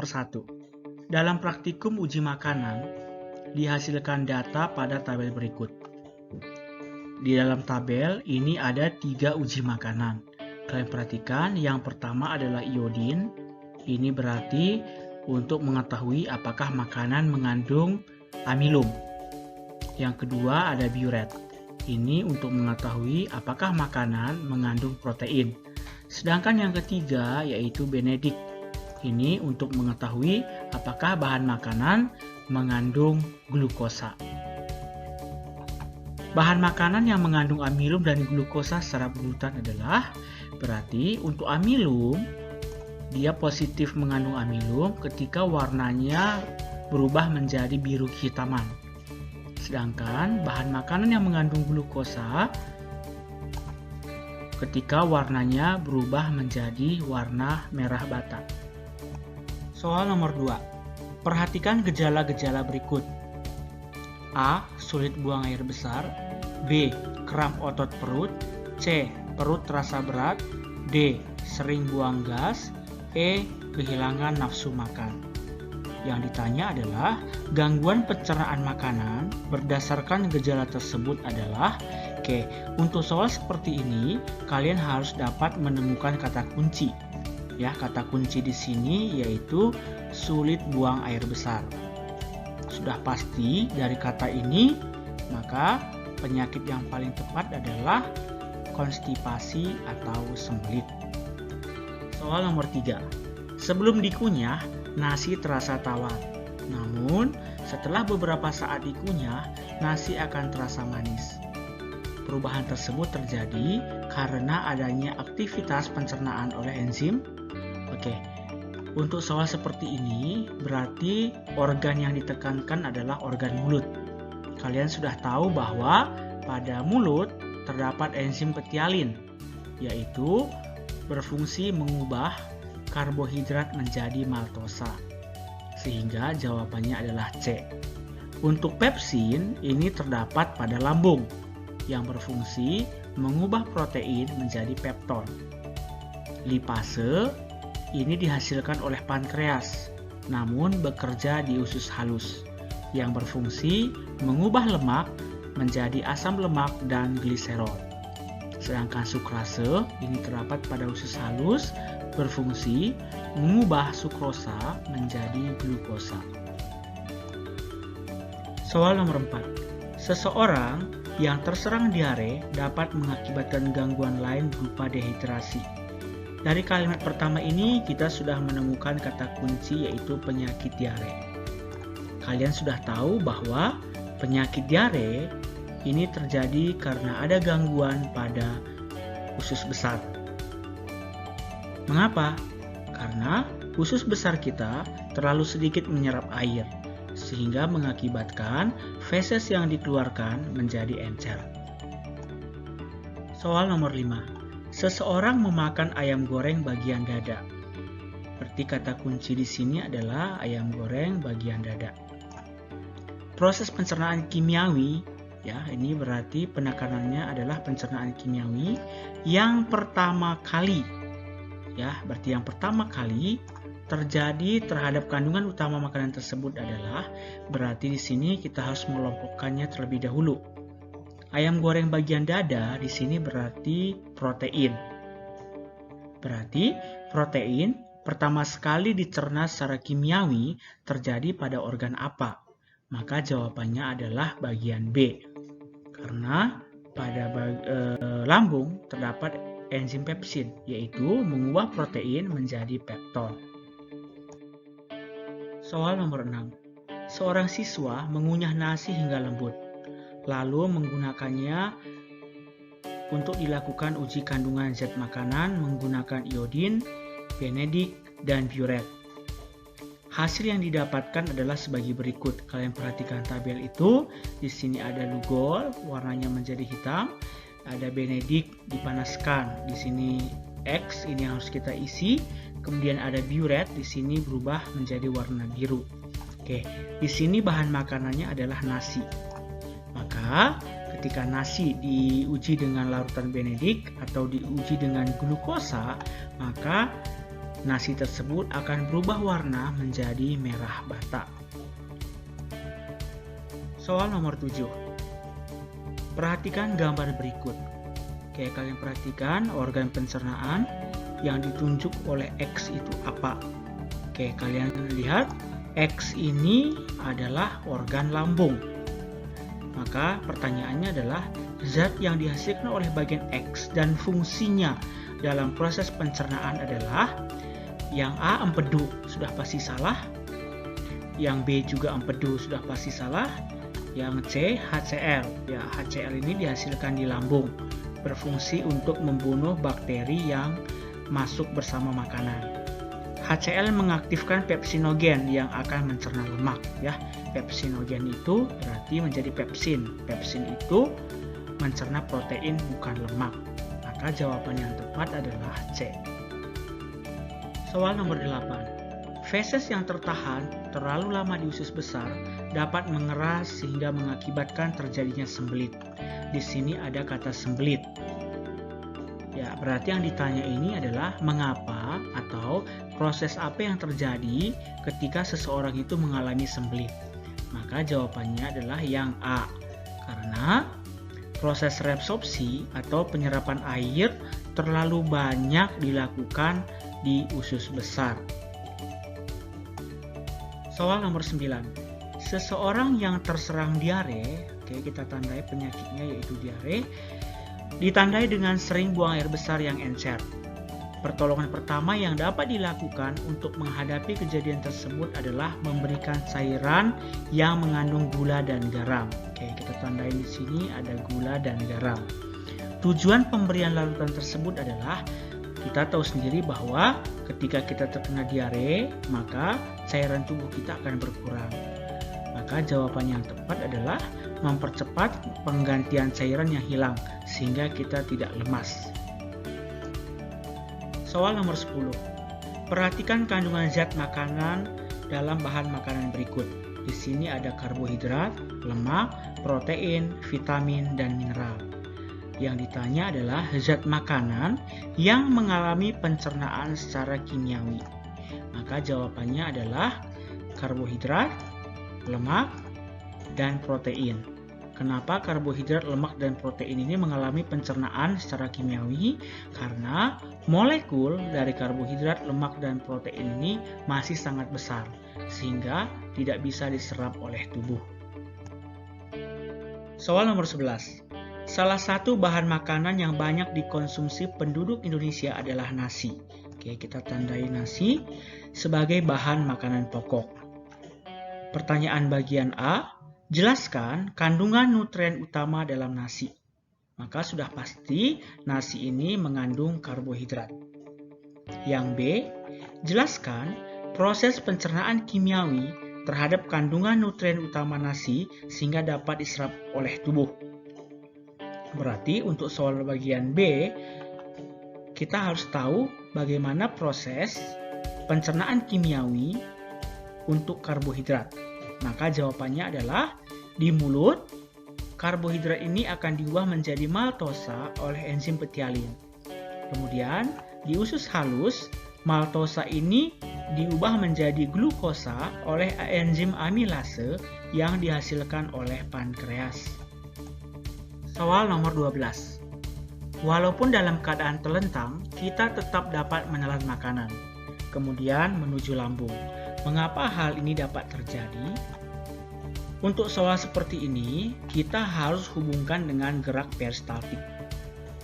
nomor 1. Dalam praktikum uji makanan, dihasilkan data pada tabel berikut. Di dalam tabel ini ada 3 uji makanan. Kalian perhatikan, yang pertama adalah iodin. Ini berarti untuk mengetahui apakah makanan mengandung amilum. Yang kedua ada biuret. Ini untuk mengetahui apakah makanan mengandung protein. Sedangkan yang ketiga yaitu benedik. Ini untuk mengetahui apakah bahan makanan mengandung glukosa. Bahan makanan yang mengandung amilum dan glukosa secara berurutan adalah, berarti untuk amilum, dia positif mengandung amilum ketika warnanya berubah menjadi biru kehitaman. Sedangkan bahan makanan yang mengandung glukosa ketika warnanya berubah menjadi warna merah bata. Soal nomor 2. Perhatikan gejala-gejala berikut. A. Sulit buang air besar. B. Kram otot perut. C. Perut terasa berat. D. Sering buang gas. E. Kehilangan nafsu makan. Yang ditanya adalah gangguan pencernaan makanan. Berdasarkan gejala tersebut adalah, oke, untuk soal seperti ini kalian harus dapat menemukan kata kunci. Ya, kata kunci di sini yaitu sulit buang air besar. Sudah pasti dari kata ini, maka penyakit yang paling tepat adalah konstipasi atau sembelit. Soal nomor 3. Sebelum dikunyah, nasi terasa tawar. Namun, setelah beberapa saat dikunyah, nasi akan terasa manis. Perubahan tersebut terjadi karena adanya aktivitas pencernaan oleh enzim. Oke, untuk soal seperti ini, berarti organ yang ditekankan adalah organ mulut. Kalian sudah tahu bahwa pada mulut terdapat enzim petialin, yaitu berfungsi mengubah karbohidrat menjadi maltosa. Sehingga jawabannya adalah C. Untuk pepsin, ini terdapat pada lambung, yang berfungsi mengubah protein menjadi pepton. Lipase, ini dihasilkan oleh pankreas, namun bekerja di usus halus, yang berfungsi mengubah lemak menjadi asam lemak dan gliserol. Sedangkan sukrase ini terdapat pada usus halus, berfungsi mengubah sukrosa menjadi glukosa. Soal nomor 4. Seseorang yang terserang diare dapat mengakibatkan gangguan lain berupa dehidrasi. Dari kalimat pertama ini kita sudah menemukan kata kunci yaitu penyakit diare. Kalian sudah tahu bahwa penyakit diare ini terjadi karena ada gangguan pada usus besar. Mengapa? Karena usus besar kita terlalu sedikit menyerap air, sehingga mengakibatkan feses yang dikeluarkan menjadi encer. Soal nomor 5. Seseorang memakan ayam goreng bagian dada. Berarti kata kunci di sini adalah ayam goreng bagian dada. Proses pencernaan kimiawi, ya, ini berarti penekanannya adalah pencernaan kimiawi yang pertama kali. Ya, berarti yang pertama kali terjadi terhadap kandungan utama makanan tersebut adalah, berarti di sini kita harus mengelompokkannya terlebih dahulu. Ayam goreng bagian dada di sini berarti protein. Berarti protein pertama sekali dicerna secara kimiawi terjadi pada organ apa? Maka jawabannya adalah bagian B. Karena pada lambung terdapat enzim pepsin, yaitu mengubah protein menjadi pepton. Soal nomor 6. Seorang siswa mengunyah nasi hingga lembut, lalu menggunakannya untuk dilakukan uji kandungan zat makanan menggunakan iodin, benedik, dan biuret. Hasil yang didapatkan adalah sebagai berikut. Kalian perhatikan tabel itu. Di sini ada lugol, warnanya menjadi hitam. Ada benedik dipanaskan. Di sini X, ini yang harus kita isi. Kemudian ada biuret, di sini berubah menjadi warna biru. Oke, di sini bahan makanannya adalah nasi. Maka ketika nasi diuji dengan larutan benedik atau diuji dengan glukosa, maka nasi tersebut akan berubah warna menjadi merah bata. Soal nomor 7. Perhatikan gambar berikut. Oke, kalian perhatikan organ pencernaan yang ditunjuk oleh X itu apa? Oke, kalian lihat X ini adalah organ lambung. Maka pertanyaannya adalah zat yang dihasilkan oleh bagian X dan fungsinya dalam proses pencernaan adalah yang A empedu, sudah pasti salah. Yang B juga empedu, sudah pasti salah. Yang C HCl. Ya, HCl ini dihasilkan di lambung, berfungsi untuk membunuh bakteri yang masuk bersama makanan. HCl mengaktifkan pepsinogen yang akan mencerna lemak, ya. Pepsinogen itu berarti menjadi pepsin. Pepsin itu mencerna protein bukan lemak. Maka jawaban yang tepat adalah C. Soal nomor 8. Feses yang tertahan terlalu lama di usus besar dapat mengeras sehingga mengakibatkan terjadinya sembelit. Di sini ada kata sembelit. Ya, berarti yang ditanya ini adalah mengapa atau proses apa yang terjadi ketika seseorang itu mengalami sembelit. Maka jawabannya adalah yang A. Karena proses reabsorpsi atau penyerapan air terlalu banyak dilakukan di usus besar. Soal nomor 9. Seseorang yang terserang diare, oke, kita tandai penyakitnya yaitu diare, ditandai dengan sering buang air besar yang encer. Pertolongan pertama yang dapat dilakukan untuk menghadapi kejadian tersebut adalah memberikan cairan yang mengandung gula dan garam. Oke, kita tandai di sini ada gula dan garam. Tujuan pemberian larutan tersebut adalah kita tahu sendiri bahwa ketika kita terkena diare, maka cairan tubuh kita akan berkurang. Maka jawaban yang tepat adalah mempercepat penggantian cairan yang hilang sehingga kita tidak lemas. Soal nomor 10. Perhatikan kandungan zat makanan dalam bahan makanan berikut. Di sini ada karbohidrat, lemak, protein, vitamin, dan mineral. Yang ditanya adalah zat makanan yang mengalami pencernaan secara kimiawi. Maka jawabannya adalah karbohidrat, lemak, dan protein. Kenapa karbohidrat, lemak, dan protein ini mengalami pencernaan secara kimiawi? Karena molekul dari karbohidrat, lemak, dan protein ini masih sangat besar, sehingga tidak bisa diserap oleh tubuh. Soal nomor 11. Salah satu bahan makanan yang banyak dikonsumsi penduduk Indonesia adalah nasi. Oke, kita tandai nasi sebagai bahan makanan pokok. Pertanyaan bagian A. Jelaskan kandungan nutrien utama dalam nasi. Maka sudah pasti nasi ini mengandung karbohidrat. Yang B, jelaskan proses pencernaan kimiawi terhadap kandungan nutrien utama nasi sehingga dapat diserap oleh tubuh. Berarti untuk soal bagian B, kita harus tahu bagaimana proses pencernaan kimiawi untuk karbohidrat. Maka jawabannya adalah di mulut, karbohidrat ini akan diubah menjadi maltosa oleh enzim petialin. Kemudian di usus halus, maltosa ini diubah menjadi glukosa oleh enzim amilase yang dihasilkan oleh pankreas. Soal nomor 12. Walaupun dalam keadaan telentang, kita tetap dapat menelan makanan, kemudian menuju lambung. Mengapa hal ini dapat terjadi? Untuk soal seperti ini, kita harus hubungkan dengan gerak peristaltik.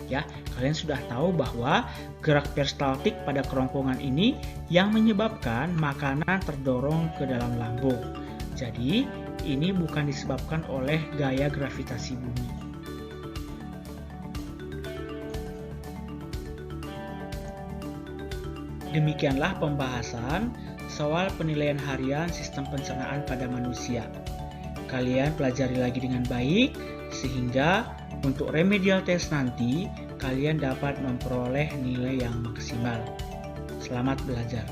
Ya, kalian sudah tahu bahwa gerak peristaltik pada kerongkongan ini yang menyebabkan makanan terdorong ke dalam lambung. Jadi, ini bukan disebabkan oleh gaya gravitasi bumi. Demikianlah pembahasan soal penilaian harian sistem pencernaan pada manusia. Kalian pelajari lagi dengan baik sehingga untuk remedial test nanti kalian dapat memperoleh nilai yang maksimal. Selamat belajar.